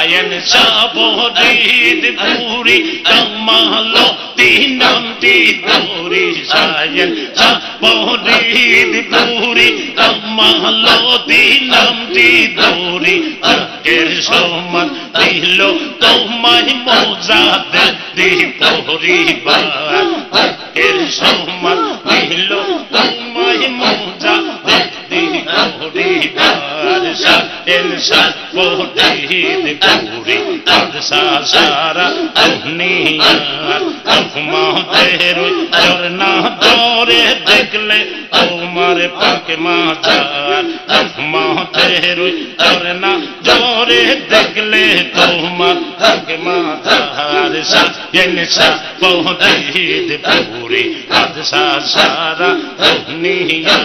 Sayan Saborid Puri Kamalo Dinam Didori Sayan Saborid Puri Kamalo Dinam Didori Aker Soman Dilo Tomai Mozade Dipori Ba Aker Soman Dilo Tomai Mozade Dipori Ba Insan Bodhi Puri Adsa Sara Dunia Mahderu Jorna Dore Dekle Omare Pake Mahar Mahderu Jorna Dore Dekle Omar Pake Mahar Insan Bodhi Puri Adsa Sara Dunia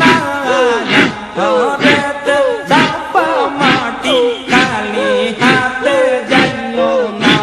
না ঘরেতে চাপা মাটি খালি হাতে যাইও না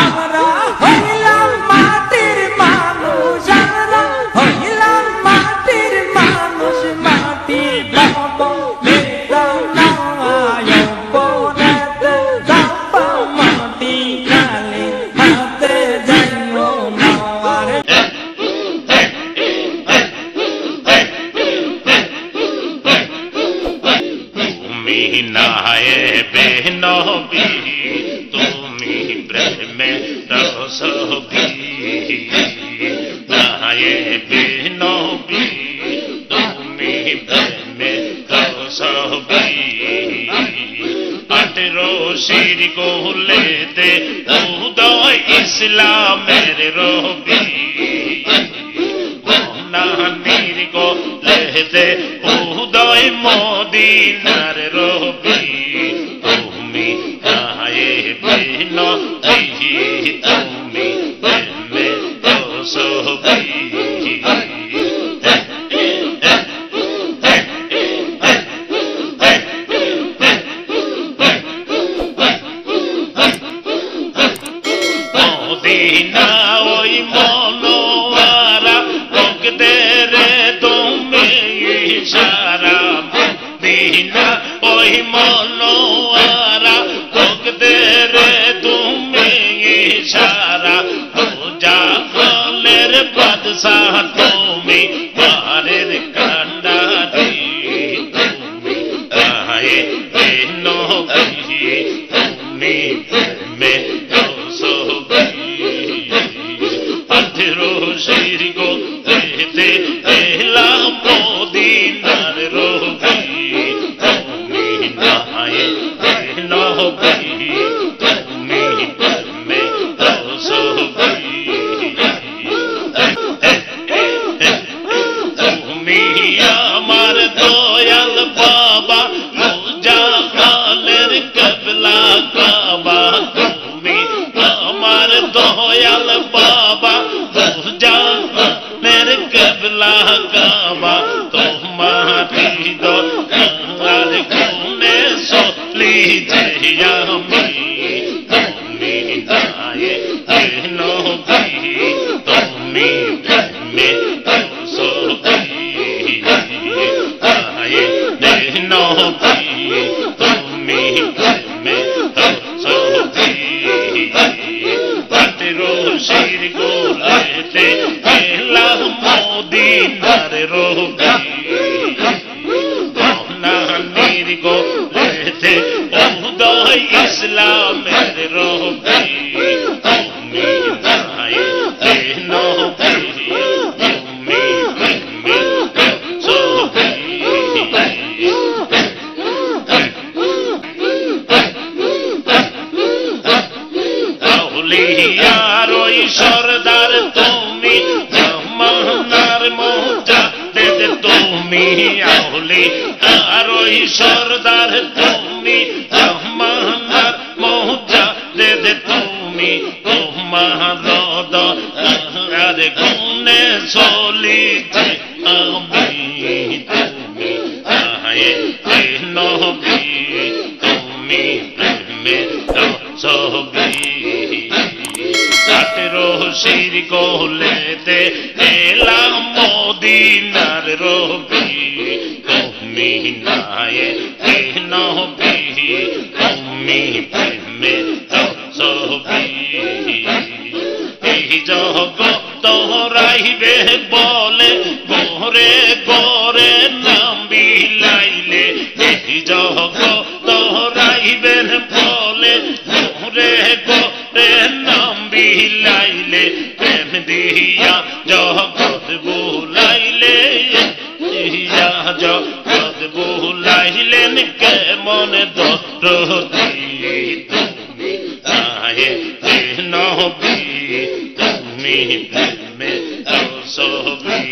আমরা হইলাম মাটির মানুষ আমরা হইলাম মাটির মানুষ মাটি বাবা বেটা না ঘরেতে চাপা মাটি খালি হাতে যাইও না তুমি নায়েবে নবী তুমি প্রেমে রসবি নায়েবে নবী তুমি প্রেমে রসবি 18 শির কোলেতে উদয় ইসলামের রবি নানির কোলেতে উদয় মদিনার রবি তুমি নায়েবে নবী তুমি প্রেমে রসবি মদিনা ওই মনোয়ারা বকতে রে তুমি ইশারা মদিনা ওই মনোয়ারা বকতে রে তুমি ইশারা জাহানের বাদশাহ তুমি পারের কান্ডারি তুমি নায়েবে নবী তুমি প্রেমে রসবি 18 শির কোলেতে এলাম মদিনার রবি তুমি নায়েবে নবী তুমি প্রেমে রসবি তুমি আমার দয়াল বাবা মুজাহালের কিবলা কাবা তুমি আমার দয়াল বাবা মুজাহালের কিবলা কাবা তোমারি দয়ার গুণে চলি যে আমি তুমি নায়েবে নবী তুমি প্রেমে রসবি নায়েবে নবী তুমি প্রেমে রসবি 18 শির কোলেতে এলাম মদিনার রবি নানির কোলেতে উদয় ইসলামের রবি তুমি নায়েবে নবী তুমি প্রেমে রসবি আউলিয়ার ওই সরদার তুমি জামানার মুজাদ্দিদ তুমি আউলিয়ার ওই সরদার তুমি জামানার মুজাদ্দিদ তুমি তোমার দয়ার গুণে চলি যে আমি তুমি নায়েবে নবী তুমি প্রেমে রসবি 18 শির কোলেতে এলাম মদিনার রবি তুমি নায়েবে নবী তুমি প্রেমে রসবি এই জগৎ রাইবে বলে গোরে গোরে নাম বিলাইলে এই জগৎ রাইবেন বলে গোরে গোরে নাম বিলাইলে প্রেম দিয়া জগৎ বুলাইলে দিয়া জগৎ বুলাইলেন কেমন দরদি তুমি নায়েবে নবী তুমি প্রেমে রসবি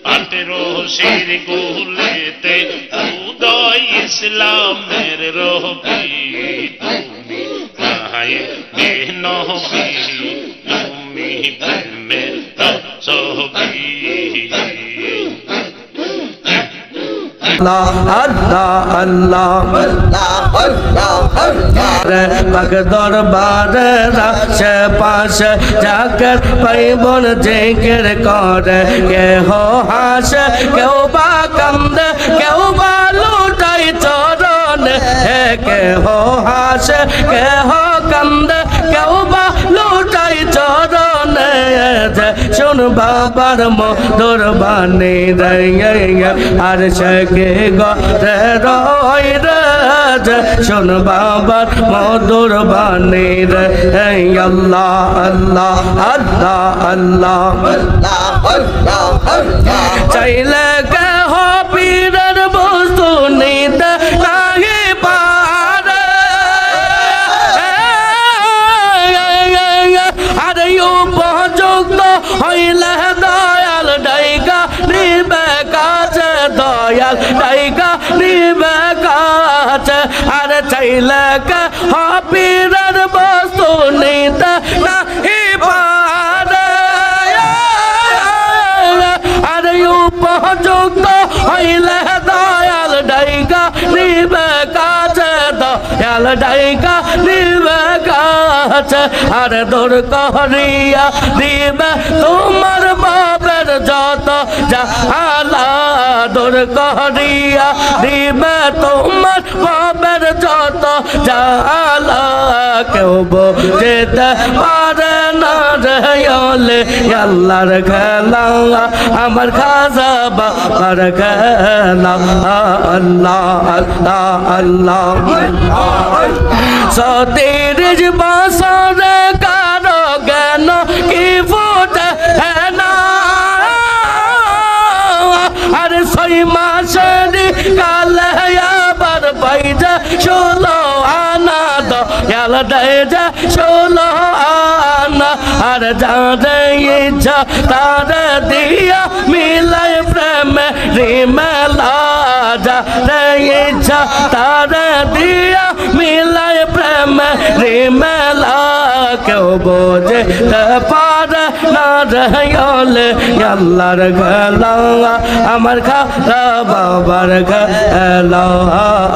18 শির কোলেতে উদয় ইসলামের রবি তুমি নায়েবে নবী তুমি প্রেমে রসবি আল্লাহ আল্লাহ পাক দরবারের আশেপাশে যাকে পাইবন জিকির করে কেহ হাসে কেউ বা কান্দে কেউ বা লুটাই চরণে কেহ হাসে কেহ কান্দে কেউ বা লুটাই চরণে শুন বাবার মধুর বাণী রে আর সে গরে রই রে শুন বাবার মধুর বাণী রে আল্লাহ আল্লাহ আল্লাহ আল্লাহ চাইলে কেহ পীরের বস্তু নিতে নাহি পারে আরে উপযুক্ত হইলে দয়াল ডাইকা নিবে কাছে দয়াল ডাইকা নিবে কাছে আরে চাইলে কেহ পীরের বস্তু নিতে নাহি পারে আরে উপযুক্ত হইলে দয়াল ডাইকা নিবে কাছে দয়াল ডাইকা নিবে কাছে আরে দূর করিয়া দিবে তোমার বাবের যত জাহালা দূর করিয়া দিবে তোমার বাবের যত জাহালা কেউ বুঝতে পারে না রে আল্লাহর খেলা আমার খাজা বাবার খেলা আল্লাহ আল্লাহ আল্লাহ 30 বছর কারো জ্ঞান কি ফুটে না আর 6 মাসের কালে আবার পাইজা 16 আনা দয়াল দেজা 16 আনা আর যারে ইচ্ছা তারে দিয়া মিলাই প্রেমে রিমেলা যারে ইচ্ছা তারে দিয়া মিলাই প্রেমে রিমেলা কেউ বুঝতে পারে না রে আল্লাহর খেলা আমার খাজা বাবার খেলা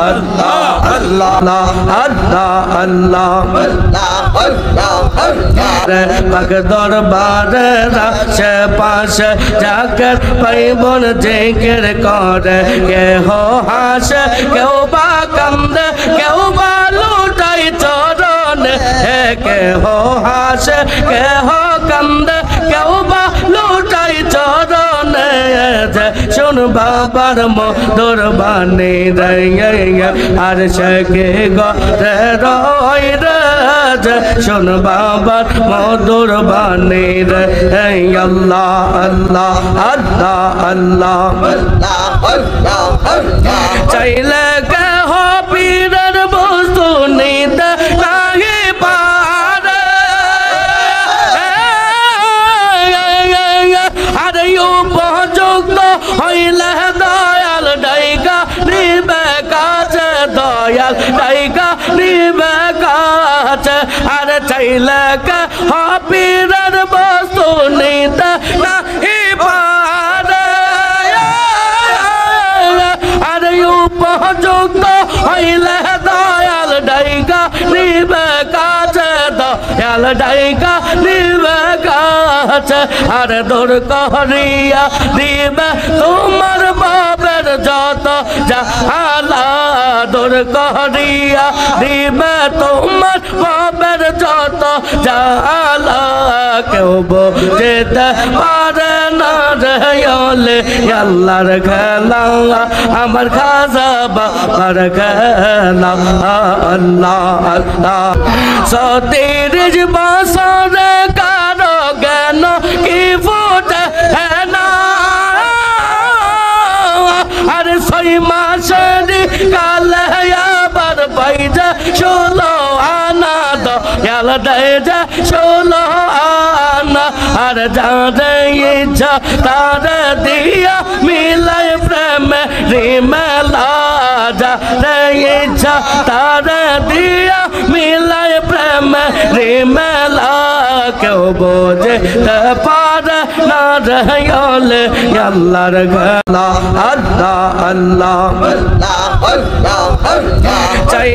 আল্লাহ আল্লাহ আল্লাহ পাক দরবারের আশেপাশে যাকে পাইবন জিকির করে কেহ হাসে কেউ বা কান্দে কেউ বা লুটাই চরণে কেহ হাসে কেহ কান্দে কেউ বা লুটাই চরণে শুন বাবার মধুর বাণী রে আর সে গরে রই রে শুন বাবার মধুর বাণী রে আল্লাহ আল্লাহ আল্লাহ আল্লাহ চাইলে কেহ পীরের বস্তু নিতে নাহি পারে আরে উপযুক্ত হইলে দয়াল ডাইকা নিবে কাছে দয়াল ডাইকা নিবে কাছে আরে চাইলে কেহ পীরের বস্তু নিতে নাহি পারে আরে উপযুক্ত হইলে দয়াল ডাইকা নিবে কাছে দয়াল ডাইকা নিবে কাছে আরে দূর করিয়া দিবে তোমার বাবের যত জাহালা দূর করিয়া দিবে তোমার বাবের যত জাহালা কেউ বুঝতে পারে না রে আল্লাহর খেলা আমার খাজা বাবার খেলা আল্লাহ আল্লাহ 30 বছর কারো জ্ঞান কি ফুটে না আর 6 মাসের কালে আবার পাইজা 16 আনা দয়াল দেজা 16 আনা আর যারে ইচ্ছা তারে দিয়া মিলাই প্রেমে রিমেলা যারে ইচ্ছা তারে দিয়া মিলাই প্রেমে রিমেলা কেউ বুঝতে পারে না রহলে আল্লাহর গলা আল্লাহ আল্লাহ চাই